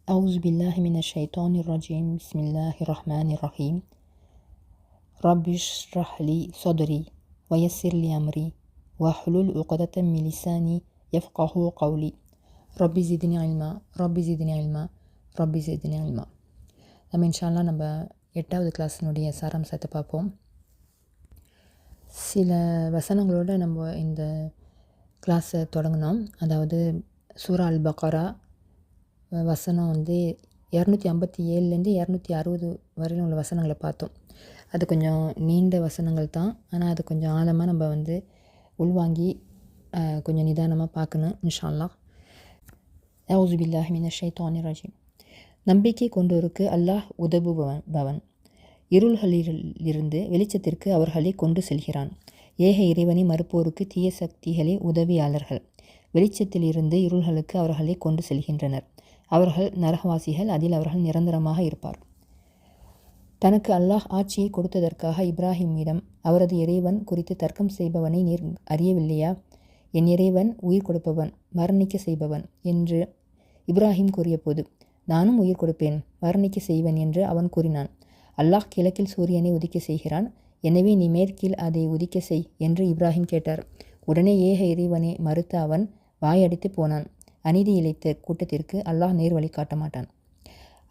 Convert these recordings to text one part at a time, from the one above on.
أعوذ بالله من الشيطان الرجيم بسم الله الرحمن الرحيم رب اشرح لي صدري ويسر لي أمري واحلل عقدة من لساني يفقه قولي رب زدني علما رب زدني علما رب زدني علما. நம்ம இன்ஷால்லா நம்ம 8வது கிளாஸினுடைய சாராம்சத்தை பார்ப்போம். சில வசனங்களோடு நம்ம இந்த கிளாஸை தொடங்கினோம். அதாவது சூரா அல் பக்ரா வசனம் 257லேருந்து 260 வரையிலும் உள்ள வசனங்களை பார்த்தோம். அது கொஞ்சம் நீண்ட வசனங்கள் தான், ஆனால் அது கொஞ்சம் ஆழமாக நம்ம உள்வாங்கி கொஞ்சம் நிதானமாக பார்க்கணும் இன்ஷா அல்லாஹ். அஊஸு பில்லாஹி மினஷ் ஷைத்தானிர் ரஜீம். நம்பிக்கை கொண்டோருக்கு அல்லாஹ் உதவுபவன். இருள்களிலிருந்து வெளிச்சத்திற்கு அவர்களை கொண்டு செல்கிறான். ஏக இறைவனை மறுப்போருக்கு தீய சக்திகளே உதவியாளர்கள். வெளிச்சத்திலிருந்து இருள்களுக்கு அவர்களை கொண்டு செல்கின்றனர். அவர்கள் நரகவாசிகள், அதில் அவர்கள் நிரந்தரமாக இருப்பார். தனக்கு அல்லாஹ் ஆட்சியை கொடுத்ததற்காக இப்ராஹிமிடம் அவரது இறைவன் குறித்து தர்க்கம் செய்பவனை நீர் அறியவில்லையா? என் இறைவன் உயிர் கொடுப்பவன், மரணிக்க செய்பவன் என்று இப்ராஹிம் கூறிய போது, நானும் உயிர் கொடுப்பேன், மரணிக்க செய்வன் என்று அவன் கூறினான். அல்லாஹ் கிழக்கில் சூரியனை உதிக்க செய்கிறான், எனவே நீ மேற்கில் அதை உதிக்க செய் என்று இப்ராஹிம் கேட்டார். உடனே ஏக இறைவனை மறுத்த அவன் வாயடித்து போனான். அநீதி இழைத்த கூட்டத்திற்கு அல்லாஹ் நேர் வழி காட்ட மாட்டான்.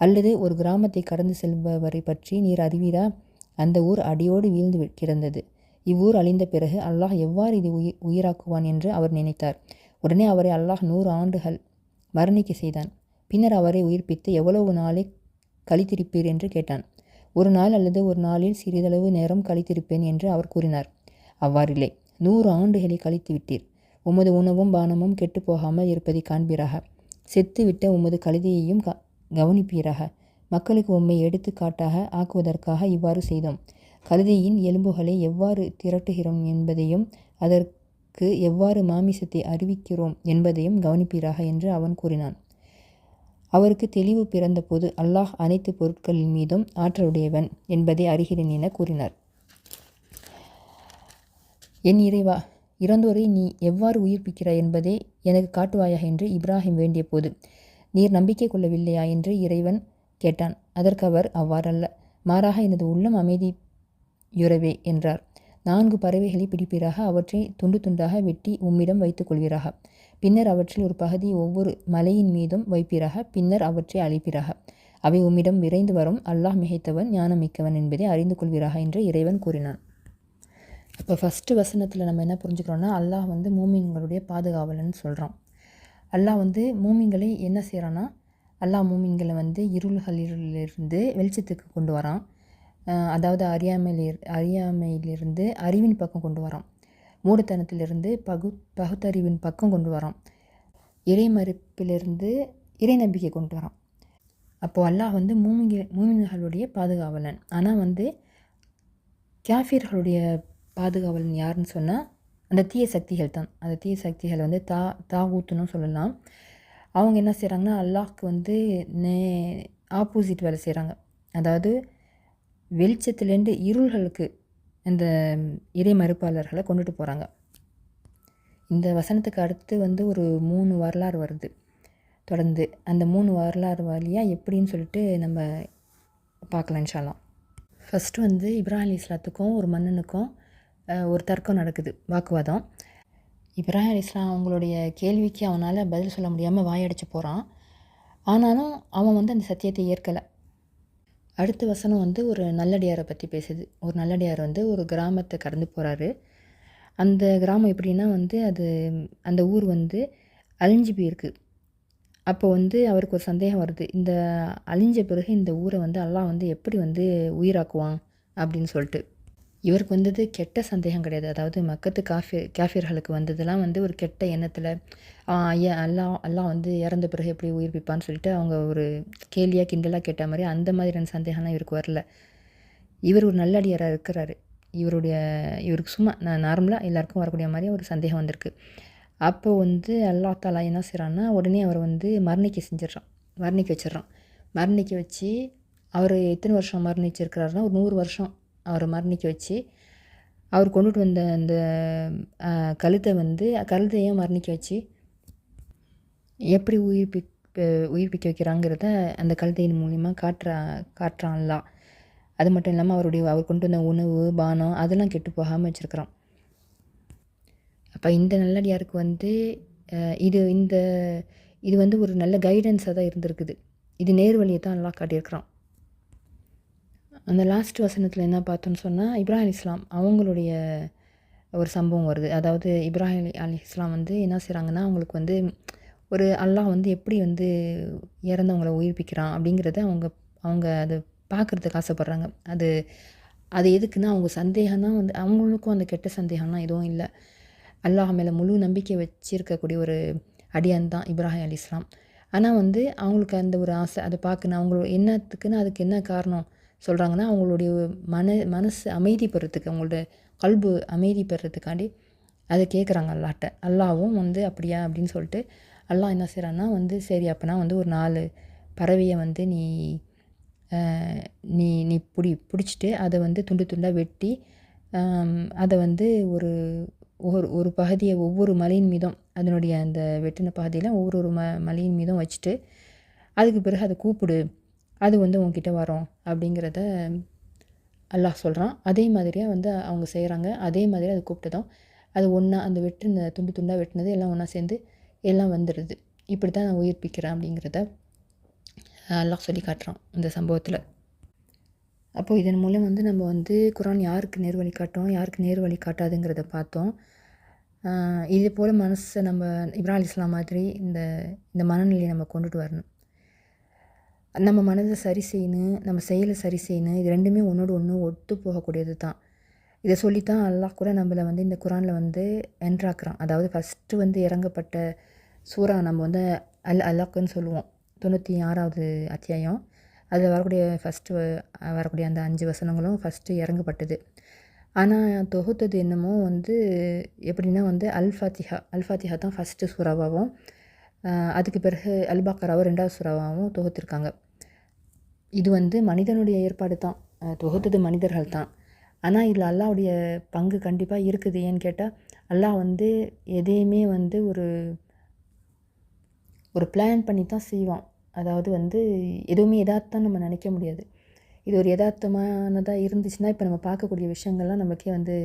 அல்லது ஒரு கிராமத்தை கடந்து செல்பவரை பற்றி நீர் அறிவீரா? அந்த ஊர் அடியோடு வீழ்ந்து கிடந்தது. இவ்வூர் அழிந்த பிறகு அல்லாஹ் எவ்வாறு இதை உயிராக்குவான் என்று அவர் நினைத்தார். உடனே அவரை அல்லாஹ் 100 ஆண்டுகள் மரணிக்க செய்தான். பின்னர் அவரை உயிர்ப்பித்து எவ்வளவு நாளை கழித்திருப்பீர் என்று கேட்டான். ஒரு நாள் அல்லது ஒரு நாளில் சிறிதளவு நேரம் கழித்திருப்பேன் என்று அவர் கூறினார். அவ்வாறில்லை, 100 ஆண்டுகளை கழித்து விட்டீர். உமது உணவும் பானமும் கெட்டு போகாமல் இருப்பதை காண்பீராக. செத்து விட்ட உமது கழுதையையும் கவனிப்பீராக. மக்களுக்கு உம்மை எடுத்துக்காட்டாக ஆக்குவதற்காக இவ்வாறு செய்தோம். கழுதையின் எலும்புகளை எவ்வாறு திரட்டுகிறோம் என்பதையும் அதற்கு எவ்வாறு மாமிசத்தை அறிவிக்கிறோம் என்பதையும் கவனிப்பீராக என்று அவன் கூறினான். அவருக்கு தெளிவு பிறந்த போது அல்லாஹ் அனைத்து பொருட்களின் மீதும் ஆற்றலுடையவன் என்பதை அறிகிறேன் என கூறினார். என் இறைவா, இறந்தோரை நீ எவ்வாறு உயிர்ப்பிக்கிறாய் என்பதை எனக்கு காட்டுவாயாக என்று இப்ராஹிம் வேண்டிய போது, நீர் நம்பிக்கை கொள்ளவில்லையா என்று இறைவன் கேட்டான். அதற்கு அவர், அவ்வாறல்ல, மாறாக எனது உள்ளம் அமைதியுறவே என்றார். 4 பறவைகளை பிடிப்பீராக, அவற்றை துண்டு துண்டாக வெட்டி உம்மிடம் வைத்துக் கொள்வீராக. பின்னர் அவற்றில் ஒரு பகுதியை ஒவ்வொரு மலையின் மீதும் வைப்பீராக. பின்னர் அவற்றை அழிப்பீராக. அவை உம்மிடம் விரைந்து வரும். அல்லாஹ் மிகைத்தவன், ஞானம் மிக்கவன் என்பதை அறிந்து கொள்வீராக என்று இறைவன் கூறினான். இப்போ ஃபஸ்ட்டு வசனத்தில் நம்ம என்ன புரிஞ்சுக்கிறோன்னா, அல்லாஹ் மூமின்களுடைய பாதுகாவலன்னு சொல்கிறான். அல்லாஹ் மூமின்களை என்ன செய்கிறான்னா, அல்லாஹ் மூமின்களை இருள்களிலிருந்து வெளிச்சத்துக்கு கொண்டு வரான். அதாவது அறியாமையிலிருந்து அறிவின் பக்கம் கொண்டு வரான். மூடத்தனத்திலிருந்து பகுத்தறிவின் பக்கம் கொண்டு வரான். இறைமறுப்பிலிருந்து இறை நம்பிக்கை கொண்டு வரான். அப்போது அல்லாஹ் மூமின்களுடைய பாதுகாவலன். ஆனால் காஃபிர்களுடைய பாதுகாவலன் யாருன்னு சொன்னால் அந்த தீய சக்திகள் தான். அந்த தீய சக்திகள் தாகூத்துன்னு சொல்லலாம். அவங்க என்ன செய்கிறாங்கன்னா, அல்லாஹ்க்கு ஆப்போசிட் வேலை செய்கிறாங்க. அதாவது வெளிச்சத்துலேருந்து இருள்களுக்கு இந்த இறை மறுப்பாளர்களை கொண்டுட்டு போகிறாங்க. இந்த வசனத்துக்கு அடுத்து ஒரு 3 வரலாறு வருது தொடர்ந்து. அந்த 3 வரலாறு வழியாக எப்படின்னு சொல்லிட்டு நம்ம பார்க்கலாம் இன்ஷா அல்லாஹ். ஃபஸ்ட்டு இப்ராஹிம் அலைஹிஸ்ஸலாத்துக்கும் ஒரு மன்னனுக்கும் ஒரு தர்க்கம் நடக்குது, வாக்குவாதம். இப்ராஹிம் அலைஹிஸ்ஸலாம் அவங்களுடைய கேள்விக்கு அவனால் பதில் சொல்ல முடியாமல் வாயடிச்சு போகிறான். ஆனாலும் அவன் அந்த சத்தியத்தை ஏற்கலை. அடுத்த வசனம் ஒரு நல்லடியாரை பற்றி பேசுது. ஒரு நல்லடியார் ஒரு கிராமத்தை கடந்து போகிறாரு. அந்த கிராமம் எப்படின்னா அது அந்த ஊர் அழிஞ்சு போயிருக்கு. அப்போ அவருக்கு ஒரு சந்தேகம் வருது. இந்த அழிஞ்ச பிறகு இந்த ஊரை அல்லாஹ் எப்படி உயிராக்குவான் அப்படின்னு சொல்லிட்டு. இவருக்கு கெட்ட சந்தேகம் கிடையாது. அதாவது மக்கத்து காஃபியர்களுக்கு வந்ததெல்லாம் ஒரு கெட்ட எண்ணத்தில் அல்லாஹ் இறந்த பிறகு எப்படி உயிர்ப்பிப்பான்னு சொல்லிட்டு அவங்க ஒரு கேலியாக கிண்டலாக கேட்ட மாதிரி அந்த மாதிரியான சந்தேகம்லாம் இவருக்கு வரல. இவர் ஒரு நல்லடியாராக இருக்கிறாரு. இவருக்கு சும்மா நார்மலாக எல்லாருக்கும் வரக்கூடிய மாதிரி ஒரு சந்தேகம் வந்திருக்கு. அப்போ அல்லாஹ் தாலா என்ன செய்கிறான்னா, உடனே அவர் மரணிக்க வச்சிடறான். மரணிக்க வச்சு அவர் எத்தனை வருஷம் மரணிச்சிருக்கிறாருன்னா, ஒரு 100 வருஷம் அவரை மரணிக்க வச்சு அவர் கொண்டுட்டு வந்த அந்த கழுத்தையும் மரணிக்க வச்சு எப்படி உயிர்ப்பிக்க வைக்கிறாங்கிறத அந்த கழுதையின் மூலிமா காட்டுறான் அல்லாஹ். அது மட்டும் இல்லாமல் அவர் கொண்டு வந்த உணவு பானம் அதெல்லாம் கெட்டு போகாமல் வச்சுருக்கிறான். அப்போ இந்த நல்லடியாருக்கு வந்து இது இந்த இது வந்து ஒரு நல்ல கைடன்ஸாக தான் இருந்திருக்குது. இது நேர்வழியை தான் அல்லாஹ் காட்டியிருக்கிறான். அந்த லாஸ்ட் வசனத்தில் என்ன பார்த்தோன்னு சொன்னால், இப்ராஹிம் அலைஹிஸ்ஸலாம் அவங்களுடைய ஒரு சம்பவம் வருது. அதாவது இப்ராஹிம் அலைஹிஸ்ஸலாம் வந்து என்ன செய்கிறாங்கன்னா, அவங்களுக்கு வந்து ஒரு அல்லாஹ் வந்து எப்படி வந்து இறந்தவங்கள உயிர்ப்பிக்கிறான் அப்படிங்கிறத அவங்க அதை பார்க்குறதுக்கு ஆசைப்பட்றாங்க. அது அது எதுக்குன்னா, அவங்க சந்தேகம் தான் வந்து அவங்களுக்கும் அந்த கெட்ட சந்தேகம்லாம் எதுவும் இல்லை. அல்லாஹ் மேலே முழு நம்பிக்கை வச்சிருக்கக்கூடிய ஒரு அடியான் தான் இப்ராஹிம் அலைஹிஸ்ஸலாம். ஆனால் வந்து அவங்களுக்கு அந்த ஒரு ஆசை அதை பார்க்கணும். அவங்களோட என்னத்துக்குன்னு அதுக்கு என்ன காரணம் சொல்கிறாங்கன்னா, அவங்களுடைய மனசு அமைதி பெறத்துக்கு, அவங்களோட கல்பு அமைதி பெறத்துக்காண்டி அதை கேட்குறாங்க அல்லாஹ்ட்ட. அல்லாவும் வந்து அப்படியா அப்படின்னு சொல்லிட்டு அல்லாஹ் என்ன செய்கிறான்னா வந்து, சரி அப்போனா வந்து ஒரு 4 பறவையை வந்து நீ நீ நீ பிடிச்சிட்டு அதை வந்து துண்டு துண்டாக வெட்டி அதை வந்து ஒரு ஒரு பகுதியை ஒவ்வொரு மலையின் மீதும் அதனுடைய அந்த வெட்டின பகுதியில் ஒவ்வொரு மலையின் மீதும் வச்சுட்டு அதுக்கு பிறகு அதை கூப்பிடு, அது வந்து உங்ககிட்ட வரும் அப்படிங்கிறத அல்லாஹ் சொல்கிறான். அதே மாதிரியாக வந்து அவங்க செய்கிறாங்க. அதே மாதிரி அதை கூப்பிட்டதும் அது ஒன்றா அந்த வெட்டின துண்டு துண்டாக வெட்டினது எல்லாம் ஒன்றா சேர்ந்து எல்லாம் வந்துடுது. இப்படி தான் நான் உயிர்ப்பிக்கிறேன் அப்படிங்கிறத அல்லாஹ் சொல்லி காட்டுறான் இந்த சம்பவத்தில். அப்போது இதன் மூலம் வந்து நம்ம வந்து குர்ஆன் யாருக்கு நேர்வழி காட்டும், யாருக்கு நேர்வழி காட்டாதுங்கிறத பார்த்தோம். இது போல் மனசை நம்ம இப்ராஹிம் அலைஹிஸ்ஸலாம் மாதிரி இந்த மனநிலையை நம்ம கொண்டுட்டு வரணும். நம்ம மனதை சரி செய்யணும், நம்ம செயலை சரி செய்யணும். இது ரெண்டுமே ஒன்றோடு ஒன்று ஒத்து போகக்கூடியது தான். இதை சொல்லித்தான் அல்லாஹ் கூட நம்மளை வந்து இந்த குர்ஆனில் வந்து என்ட்ராக்குறான். அதாவது ஃபஸ்ட்டு வந்து இறங்கப்பட்ட சூரா நம்ம வந்து அலக்குன்னு சொல்லுவோம். 96வது அத்தியாயம். அதில் வரக்கூடிய ஃபஸ்ட்டு வரக்கூடிய அந்த 5 வசனங்களும் ஃபஸ்ட்டு இறங்கப்பட்டது. ஆனால் தொகுத்தது என்னமோ வந்து எப்படின்னா வந்து அல்-ஃபாத்திஹா தான் ஃபஸ்ட்டு சூறாவாகவும், அதுக்கு பிறகு அல்-பக்கராவை 2வது சூறாவாகவும் தொகுத்திருக்காங்க. இது வந்து மனிதனுடைய ஏற்பாடு தான், தொகுத்தது மனிதர்கள் தான். ஆனால் இதில் அல்லாஹ்வுடைய பங்கு கண்டிப்பாக இருக்குது. ஏன்னு கேட்டால், அல்லாஹ் வந்து எதையுமே வந்து ஒரு பிளான் பண்ணி தான் செய்வான். அதாவது வந்து எதுவுமே எதார்த்தம் நம்ம நினைக்க முடியாது. இது ஒரு எதார்த்தமானதாக இருந்துச்சுன்னா, இப்போ நம்ம பார்க்கக்கூடிய விஷயங்கள்லாம் நமக்கே வந்து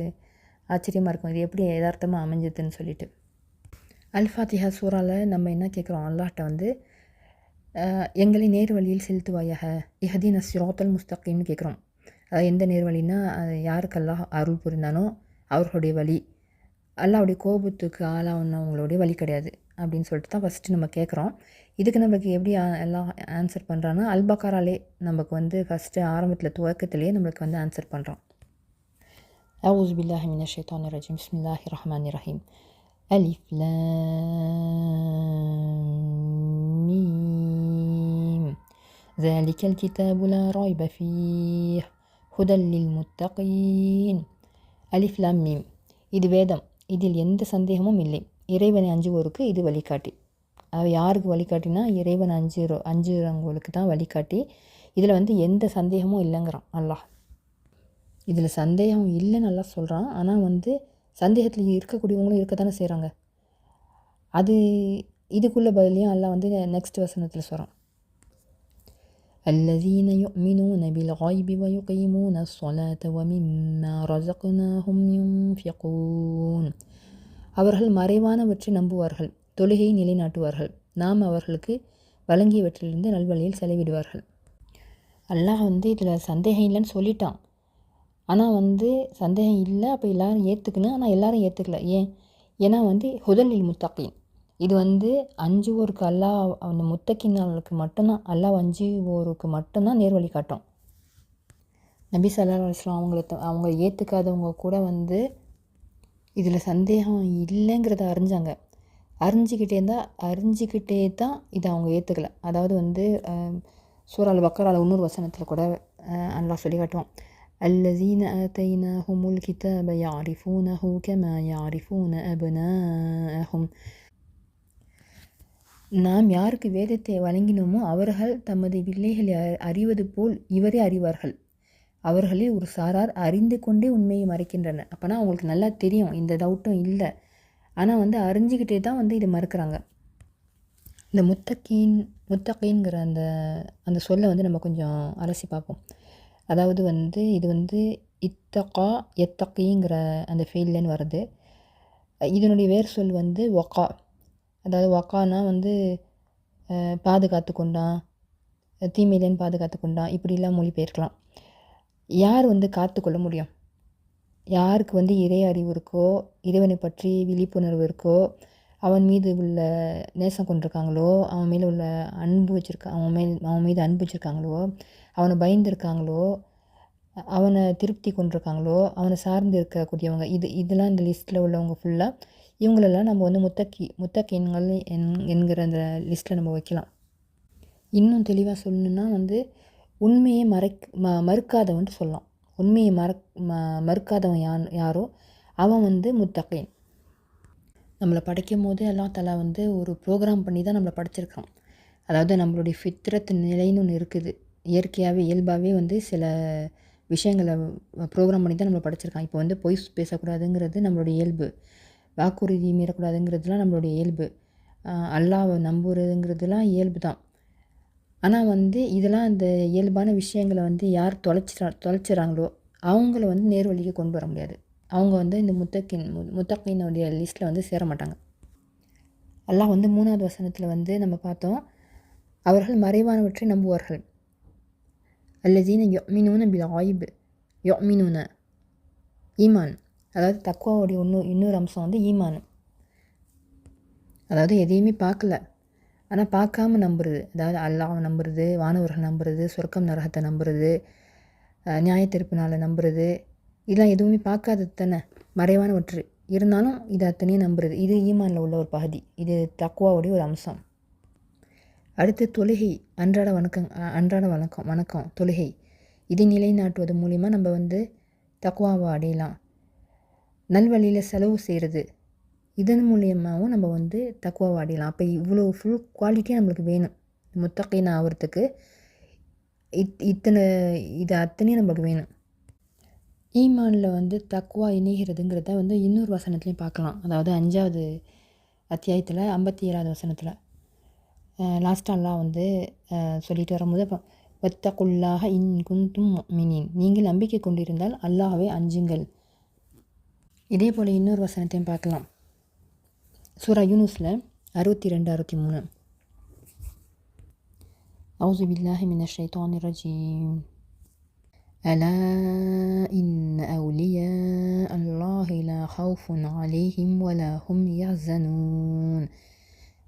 ஆச்சரியமாக இருக்கும். இது எப்படி எதார்த்தமாக அமைஞ்சதுன்னு சொல்லிட்டு. அல்-ஃபாத்திஹா சூறாவில் நம்ம என்ன கேட்குறோம் அல்லாஹ்ட்ட வந்து, எங்களை நேர் வழியில் செலுத்துவாயாக, இஹ்தின ஸிராத்தல் முஸ்தகீம்னு கேட்குறோம். அதாவது எந்த நேர்வழின்னா, யாருக்கு அல்லாஹ் அருள் புரிந்தானோ அவர்களுடைய வழி. அல்லாஹ்வுடைய கோபத்துக்கு ஆளானவங்களுடைய வழி கிடையாது அப்படின்னு சொல்லிட்டு தான் ஃபஸ்ட்டு நம்ம கேட்குறோம். இதுக்கு நம்மளுக்கு எப்படி எல்லாம் ஆன்சர் பண்ணுறான்னா, அல்-பக்கராலே நமக்கு வந்து ஃபஸ்ட்டு ஆரம்பத்தில் துவக்கத்திலேயே நம்மளுக்கு வந்து ஆன்சர் பண்ணுறான். அஊஸு பில்லாஹி மினஷ் ஷைத்தானிர் ரஜீம். பிஸ்மில்லாஹிர் ரஹ்மானிர் ரஹீம். அலிஃப் லாம் மீம். ஸாலிகல் கிதாபு லா ரைப ஃபீஹ் ஹுதல் லில் முத்தகீன். அலிஃப் லாம் மீம். இது வேதம், இதில் எந்த சந்தேகமும் இல்லை. இறைவனை அஞ்சுவோருக்கு இது வழிகாட்டி. யாருக்கு வழிகாட்டினா, இறைவன் அஞ்சுறவங்களுக்கு தான் வழிகாட்டி. இதில் வந்து எந்த சந்தேகமும் இல்லைங்கிறான் அல்லாஹ். இதில் சந்தேகம் இல்லைன்னு நல்லா சொல்கிறான். ஆனால் வந்து சந்தேகத்தில் இருக்கக்கூடியவங்களும் இருக்க தானே செய்கிறாங்க. இதுக்குள்ள பதிலையும் அல்லாஹ் வந்து நெக்ஸ்ட் வசனத்தில் சொல்கிறான். الذين يؤمنون بالغيب ويقيمون الصلاة ومما رزقناهم ينفقون. அவர்கள் மறைவானவற்றை நம்புவார்கள், தொழுகையை நிலைநாட்டுவார்கள், நாம் அவர்களுக்கு வழங்கியவற்றிலிருந்து நல்வழியில் செலவிடுவார்கள். அல்லாஹ் வந்து இதில் சந்தேகம் இல்லைன்னு சொல்லிட்டான். ஆனால் வந்து சந்தேகம் இல்லை, அப்போ எல்லோரும் ஏற்றுக்கணும். ஆனால் எல்லோரும் ஏற்றுக்கல. ஏன்னா வந்து ஹுதலில் முத்தகீன், இது வந்து அஞ்சுவோருக்கு அல்லாஹ் அந்த முத்தகீன்களுக்கு மட்டும்தான், அல்லாஹ் அஞ்சுவோருக்கு மட்டும்தான் நேர்வழி காட்டும். நபி ஸல்லல்லாஹு அலைஹி வஸல்லம் அவங்க ஏற்றுக்காதவங்க கூட வந்து இதில் சந்தேகம் இல்லைங்கிறத அறிஞ்சிக்கிட்டே தான் இதை அவங்க ஏற்றுக்கல. அதாவது வந்து சூரா அல்-பக்கரால இன்னொரு வசனத்தில் கூட அல்லாஹ் சொல்லி காட்டுவான். الذين آتيناهم الكتاب يعرفونه كما يعرفون أبناءهم. நாம் யாருக்கு வேதத்தை வழங்கினோமோ அவர்கள் தமது பிள்ளைகளை அறிவது போல் இவரே அறிவார்கள். அவர்களில் ஒரு சாரார் அறிந்து கொண்டே உண்மையை மறைக்கின்றனர். அப்போனா அவங்களுக்கு நல்லா தெரியும், இந்த டவுட்டும் இல்லை. ஆனால் வந்து அறிஞ்சிக்கிட்டே தான் வந்து இதை மறுக்கிறாங்க. இந்த முத்தகீன் முத்தகீன்கிற அந்த அந்த சொல்லை வந்து நம்ம கொஞ்சம் அலசி பார்ப்போம். அதாவது இது இத்தகா எத்தகீங்கிற அந்த ஃபெயில்லேன்னு வருது. இதனுடைய வேர் சொல் வக்கா. அதாவது வக்கானா பாதுகாத்து கொண்டான், தீமையிலேன்னு பாதுகாத்து கொண்டான், இப்படிலாம் மொழிபெயர்க்கலாம். யார் காத்துக்கொள்ள முடியும்? யாருக்கு இறை அறிவு இருக்கோ, இறைவனை பற்றி விழிப்புணர்வு இருக்கோ, அவன் மீது உள்ள நேசம் கொண்டிருக்காங்களோ, அவன் மேலே உள்ள அன்பு அவன் மீது அன்பு வச்சுருக்காங்களோ, அவனை பயந்துருக்காங்களோ, அவனை திருப்தி கொண்டிருக்காங்களோ, அவனை சார்ந்து இருக்கக்கூடியவங்க, இதெல்லாம் இந்த லிஸ்ட்டில் உள்ளவங்க ஃபுல்லாக, இவங்களெல்லாம் நம்ம முத்தகீன்கள் என்கிற அந்த லிஸ்ட்டில் நம்ம வைக்கலாம். இன்னும் தெளிவாக சொல்லணுன்னா உண்மையை மறுக்காதவன்ட்டு சொல்லலாம். உண்மையை மறுக்காதவன் யாரோ அவன் முத்தகீன். நம்மளை படைக்கும் போது அல்லா தஆலா ஒரு ப்ரோக்ராம் பண்ணி தான் நம்மளை படைச்சிருக்கான். அதாவது நம்மளுடைய ஃபித்ரத்து நிலைன்னு ஒன்று இருக்குது. இயற்கையாகவே இயல்பாகவே சில விஷயங்களை ப்ரோக்ராம் பண்ணி தான் நம்மளை படைச்சிருக்கான். இப்போ பொய் பேசக்கூடாதுங்கிறது நம்மளுடைய இயல்பு, வாக்குறுதி மீறக்கூடாதுங்கிறதுலாம் நம்மளுடைய இயல்பு, அல்லாஹ்வை நம்புறதுங்கிறதுலாம் இயல்பு தான். ஆனால் இதெல்லாம் இந்த இயல்பான விஷயங்களை யார் தொலைச்சிட்றாங்களோ அவங்கள நேர்வழிக்கு கொண்டு வர முடியாது. அவங்க இந்த முத்தகீனுடைய லிஸ்ட்டில் சேர மாட்டாங்க. அல்லாஹ் 3வது வசனத்தில் நம்ம பார்த்தோம், அவர்கள் மறைவானவற்றை நம்புவார்கள். அல்லதீன யுமினூன பில் காயிப், யுமினூன ஈமான். அதாவது தக்வாவுடைய இன்னொரு அம்சம் ஈமான். அதாவது எதையுமே பார்க்கல, ஆனால் பார்க்காம நம்புறது. அதாவது அல்லாஹ்வை நம்புறது, வானவர்கள் நம்புறது, சொர்க்கம் நரகத்தை நம்புறது, நியாயத்தீர்ப்பு நாளை நம்புறது, இதெல்லாம் எதுவுமே பார்க்காதது தானே, மறைவானவற்று. இருந்தாலும் இது அத்தனையும் நம்புறது, இது ஈமானில் உள்ள ஒரு பகுதி, இது தக்வாவுடைய ஒரு அம்சம். அடுத்து தொழுகை, அன்றாட வணக்கம் தொழுகை. இதை நிலைநாட்டுவது மூலிமா நம்ம தக்வாவை அடையலாம். நல்வழியில் செலவு செய்கிறது, இதன் மூலியமாகவும் நம்ம தக்வாவை அடையலாம். அப்போ இவ்வளோ ஃபுல் குவாலிட்டியாக நம்மளுக்கு வேணும். முத்தகீன் ஆகிறதுக்கு இது அத்தனையும் நம்மளுக்கு வேணும். ஈமானில் தக்வா இணைகிறதுங்கிறத இன்னொரு வசனத்துலையும் பார்க்கலாம். அதாவது 5வது அத்தியாயத்தில் 57வது வசனத்தில் லாஸ்ட்டாக அல்லாஹ் சொல்லிட்டு வரும்போது, வத்தகுல்லாஹ இன் குன்தும் முஃமினீன், நீங்கள் நம்பிக்கை கொண்டிருந்தால் அல்லாஹ்வை அஞ்சுங்கள். இதே போல் இன்னொரு வசனத்தையும் பார்க்கலாம். சூரா யூனுஸில் 62, 63. அவுஸு பில்லாஹி மினஷ் ஷைத்தானிர் ரஜீம். அலா இன்ன அவுலியா அல்லாஹி லா ஹவுஃபுன் அலைஹிம் வலா ஹும் யஹ்ஸனூன்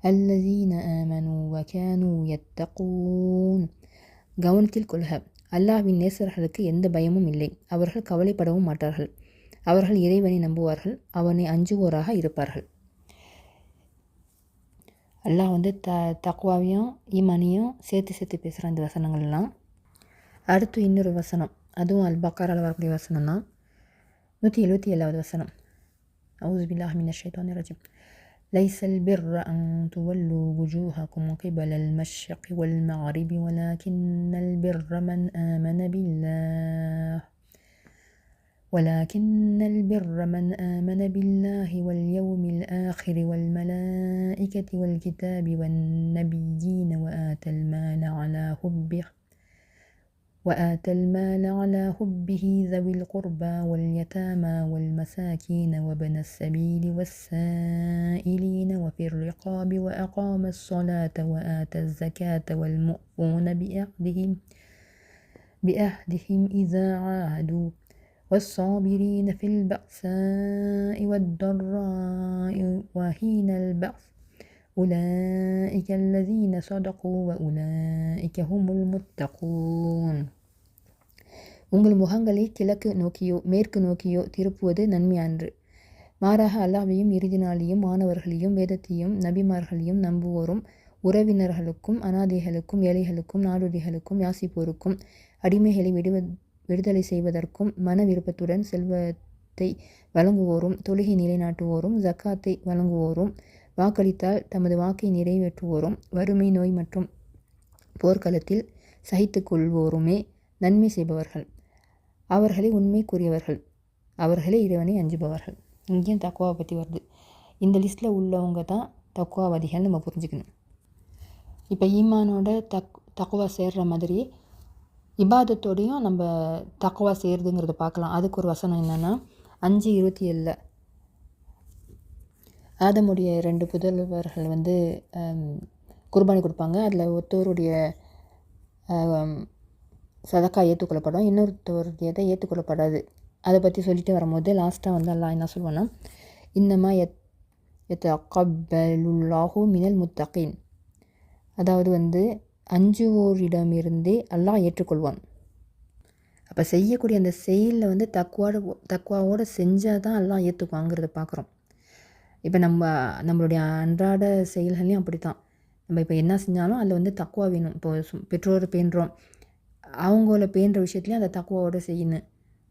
அல்லதீன ஆமனூ வகானூ யத்தகூன். கவனத்தில் கொள்க, அல்லாஹ்வின் நேசர்களுக்கு எந்த பயமும் இல்லை, அவர்கள் கவலைப்படவும் மாட்டார்கள், அவர்கள் இறைவனை நம்புவார்கள், அவனை அஞ்சுவோராக இருப்பார்கள். அல்லாஹ் தக்வாவையும் ஈமானையும் சேர்த்து பேசுகிறான் இந்த வசனங்கள்லாம். அடுத்து இன்னொரு வசனம், அதுவும் அல்-பக்கராவில் வரக்கூடிய வசனம் தான், 177வது வசனம். அஊஸு பில்லாஹி மினஷ் ஷைத்தானிர் ரஜீம். லைஸல் பிர்ர அன் துவல்லு வுஜூஹக்கும் கிபலல் மஷ்ரிகி வல் மக்ரிபி வலாக்கின்னல் பிர்ர மன் ஆமன பில்லாஹ் ولكن البر من آمن بالله واليوم الآخر والملائكة والكتاب والنبيين وآتى المال على حبه ذوي القربى واليتامى والمساكين وابن السبيل والسائلين وفي الرقاب وأقام الصلاة وآتى الزكاة والمؤمنون بأهدهم إذا عاهدوا والصابرين في البأساء والضراء وحين البأس أولئك الذين صدقوا وأولئك هم المتقون. உங்கள் முகங்களை கிழக்கு நோக்கியோ மேற்கு நோக்கியோ திருப்புவது நன்மையன்று. மாறாக அல்லாஹ்வையும் இறுதி நாளையும் மாணவர்களையும் வேதத்தையும் நபிமார்களையும் நம்புவோரும் உறவினர்களுக்கும் அனாதைகளுக்கும் ஏழைகளுக்கும் நாடோடிகளுக்கும் யாசிப்போருக்கும் அடிமைகளை விடுதலை செய்வதற்கும் மன விருப்பத்துடன் செல்வத்தை வழங்குவோரும் தொழுகை நிலைநாட்டுவோரும் ஜக்காத்தை வழங்குவோரும் வாக்களித்தால் தமது வாக்கை நிறைவேற்றுவோரும் வறுமை நோய் மற்றும் போர்க்களத்தில் சகித்து கொள்வோருமே நன்மை செய்பவர்கள், அவர்களே உண்மைக்குரியவர்கள், அவர்களே இறைவனை அஞ்சுபவர்கள். இங்கேயும் தக்வாவை பற்றி வருது. இந்த லிஸ்ட்டில் உள்ளவங்க தான் தக்வாவாதிகள் நம்ம புரிஞ்சுக்கணும். இப்போ ஈமானோட தக்குவா சேர்ற மாதிரி இபாதத்தோடையும் நம்ம தக்குவா சேர்றதுங்கிறத பார்க்கலாம். அதுக்கு ஒரு வசனம் என்னென்னா 5:27 ஆதமுடைய 2 புதல்வர்கள் வந்து குர்பானி கொடுப்பாங்க. அதில் ஒருத்தவருடைய சதக்கா ஏற்றுக்கொள்ளப்படும், இன்னொருத்தவருடையதை ஏற்றுக்கொள்ளப்படாது. அதை பற்றி சொல்லிட்டு வரும்போது லாஸ்ட்டாக வந்து அல்லாஹ் என்ன சொல்லுவான்னா, இன்னமா யத்தகப்பலுல்லாஹு மினல் முத்தகீன், அதாவது வந்து அஞ்சுவோரிடமிருந்தே அல்லாஹ் ஏற்றுக்கொள்வான். அப்போ செய்யக்கூடிய அந்த செயலில் வந்து தக்குவாவோடு செஞ்சால் தான் எல்லாம் ஏற்றுக்குவாங்கிறத பார்க்குறோம். இப்போ நம்மளுடைய அன்றாட செயல்களையும் அப்படி தான். நம்ம இப்போ என்ன செஞ்சாலும் அதில் வந்து தக்குவா வேணும். இப்போ பெற்றோரை பேணுறோம், அவங்கள பேணுற விஷயத்துலையும் அந்த தக்குவாவோடு செய்யணும்.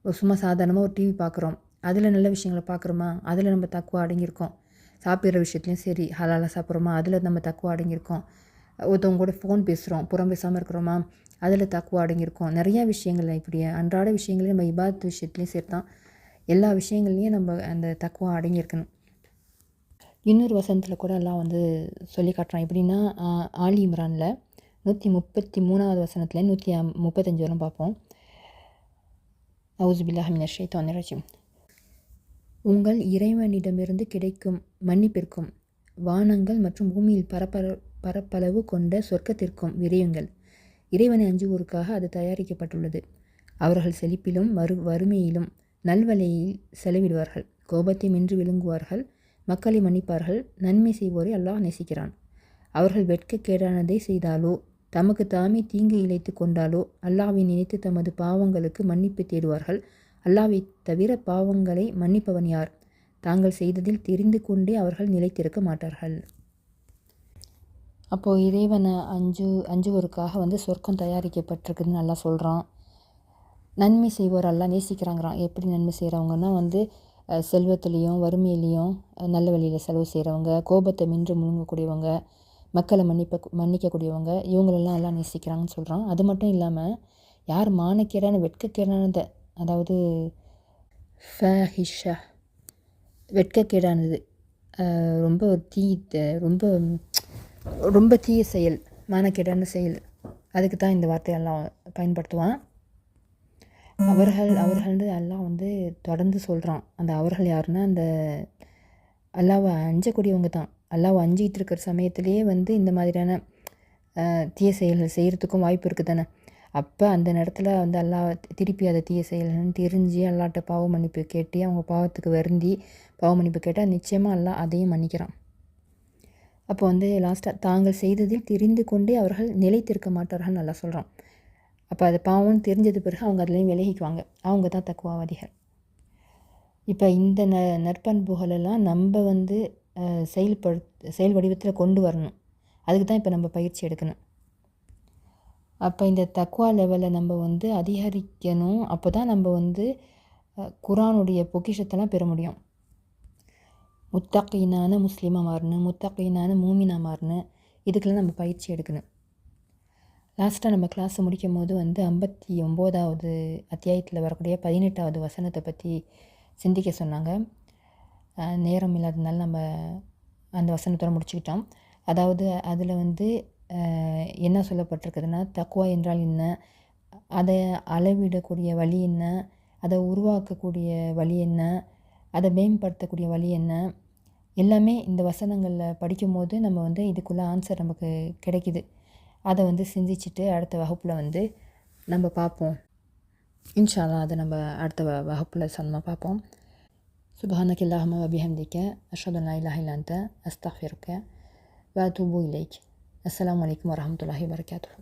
சும்மா சாதாரணமாக ஒரு டிவி பார்க்குறோம், அதில் நல்ல விஷயங்களை பார்க்குறோமா, அதில் நம்ம தக்குவா அடங்கியிருக்கோம். சாப்பிட்ற விஷயத்துலையும் சரி, ஹலாலாக சாப்பிட்றோமா, அதில் நம்ம தக்குவா அடங்கியிருக்கோம். ஒருத்தவங்க கூட ஃபோன் பேசுகிறோம், புறம் பேசாமல் இருக்கிறோமா, அதில் தக்குவா அடங்கியிருக்கோம். நிறையா விஷயங்கள் இப்படி அன்றாட விஷயங்களையும் நம்ம இபாதத் விஷயத்துலையும் சேர்த்தான் எல்லா விஷயங்கள்லையும் நம்ம அந்த தக்குவா அடங்கியிருக்கணும். இன்னொரு வசனத்தில் கூட எல்லாம் வந்து சொல்லி காட்டுறான். எப்படின்னா ஆலி இம்ரானில் 133வது வசனத்தில் 135 வரை பார்ப்போம். அவுஸு பில்லாஹி மினஷ் ஷைத்தானிர் ரஜீம். உங்கள் இறைவனிடமிருந்து கிடைக்கும் மன்னிப்பிற்கும் வானங்கள் மற்றும் பூமியில் பரப்பளவு கொண்ட சொர்க்கத்திற்கும் விரையுங்கள். இறைவனை அஞ்சுவோருக்காக அது தயாரிக்கப்பட்டுள்ளது. அவர்கள் செழிப்பிலும் வறுமையிலும் நல்வழியில் செலவிடுவார்கள், கோபத்தை மென்று விழுங்குவார்கள், மக்களை மன்னிப்பார்கள், நன்மை செய்வோரை அல்லாஹ் நேசிக்கிறான். அவர்கள் வெட்கக்கேடானதை செய்தாலோ தமக்கு தாமே தீங்கு இழைத்து கொண்டாலோ அல்லாஹ்வை நினைத்து தமது பாவங்களுக்கு மன்னிப்பு தேடுவார்கள். அல்லாஹ்வை தவிர பாவங்களை மன்னிப்பவன் யார்? தாங்கள் செய்ததில் தெரிந்து கொண்டே அவர்கள் நிலைத்திருக்க மாட்டார்கள். அப்போது இறைவனை அஞ்சுவோருக்காக வந்து சொர்க்கம் தயாரிக்கப்பட்டிருக்குதுன்னு நல்லா சொல்கிறான். நன்மை செய்வோர் எல்லாம் நேசிக்கிறாங்கிறான். எப்படி நன்மை செய்கிறவங்கன்னா வந்து செல்வத்துலேயும் வறுமையிலையும் நல்ல வழியில் செலவு செய்கிறவங்க, கோபத்தை மின்று முழுங்கக்கூடியவங்க, மக்களை மன்னிக்கக்கூடியவங்க, இவங்களெல்லாம் எல்லாம் நேசிக்கிறாங்கன்னு சொல்கிறான். அது மட்டும் இல்லாமல் யார் மானக்கேடான வெட்கக்கேடானதை, அதாவது ஃபஹிஷா வெட்கக்கேடானது, ரொம்ப தீய செயல், மானக்கேடான செயல், அதுக்கு தான் இந்த வார்த்தையெல்லாம் பயன்படுத்துவான். அவர்கள்னு எல்லாம் வந்து தொடர்ந்து சொல்கிறான். அந்த அவர்கள் யாருன்னா அந்த அல்லாவை அஞ்சக்கூடியவங்க தான். அல்லாவை அஞ்சிக்கிட்டு இருக்கிற சமயத்திலேயே வந்து இந்த மாதிரியான தீய செயல்கள் செய்கிறதுக்கும் வாய்ப்பு இருக்குது தானே. அப்போ அந்த நேரத்தில் வந்து அல்லாஹ் திருப்பி அதை தீய செயல்கள்னு தெரிஞ்சு அல்லாட்ட பாவ மன்னிப்பு கேட்டு அவங்க பாவத்துக்கு வருந்தி பாவ மன்னிப்பு கேட்டால் நிச்சயமாக அல்லாஹ் அதையும் மன்னிக்கிறான். அப்போ வந்து லாஸ்ட்டாக தாங்கள் செய்ததில் தெரிந்து கொண்டே அவர்கள் நிலைத்திருக்க மாட்டார்கள் நல்லா சொல்கிறான். அப்போ அது பாவம்னு தெரிஞ்சது பிறகு அவங்க அதுலேயும் விலகிக்குவாங்க. அவங்க தான் தக்குவாவாதிகள். இப்போ இந்த நற்பண்புகளெல்லாம் நம்ம வந்து செயல் வடிவத்தில் கொண்டு வரணும். அதுக்கு தான் இப்போ நம்ம பயிற்சி எடுக்கணும். அப்போ இந்த தக்குவா லெவலில் நம்ம வந்து அதிகரிக்கணும். அப்போ தான் நம்ம வந்து குரானுடைய பொக்கிஷத்தெல்லாம் பெற முடியும். முத்தகீனான முஸ்லீமாக மாறணும், முத்தகீனான மூமினா மாறணும். இதுக்கெல்லாம் நம்ம பயிற்சி எடுக்கணும். லாஸ்ட்டாக நம்ம கிளாஸை முடிக்கும் போது வந்து 59வது அத்தியாயத்தில் வரக்கூடிய 18வது வசனத்தை பற்றி சிந்திக்க சொன்னாங்க. நேரம் இல்லாததுனால நம்ம அந்த வசனத்தோடு முடிச்சுக்கிட்டோம். அதாவது அதில் வந்து என்ன சொல்லப்பட்டிருக்குதுன்னா, தக்குவா என்றால் என்ன, அதை அளவிடக்கூடிய வழி என்ன, அதை உருவாக்கக்கூடிய வழி என்ன, அதை மேம்படுத்தக்கூடிய வழி என்ன, எல்லாமே இந்த வசனங்களில் படிக்கும்போது நம்ம வந்து இதுக்குள்ளே ஆன்சர் நமக்கு கிடைக்கிது. அதை வந்து சிந்திச்சுட்டு அடுத்த வகுப்பில் வந்து நம்ம பார்ப்போம். இன்ஷா அல்லாஹ் அதை நம்ம அடுத்த வகுப்பில் சொன்னமாக பார்ப்போம். சுப்ஹானக அல்லாஹும்ம வ பிஹம்திக அஷ்ஹது அன் லா இலாஹா இல்லா அன்த அஸ்தக்ஃபிருக வ அத்தூபு இலைக். அஸ்ஸலாமு அலைக்கும் வரஹ்மத்துல்லாஹி வபரகாத்துஹு.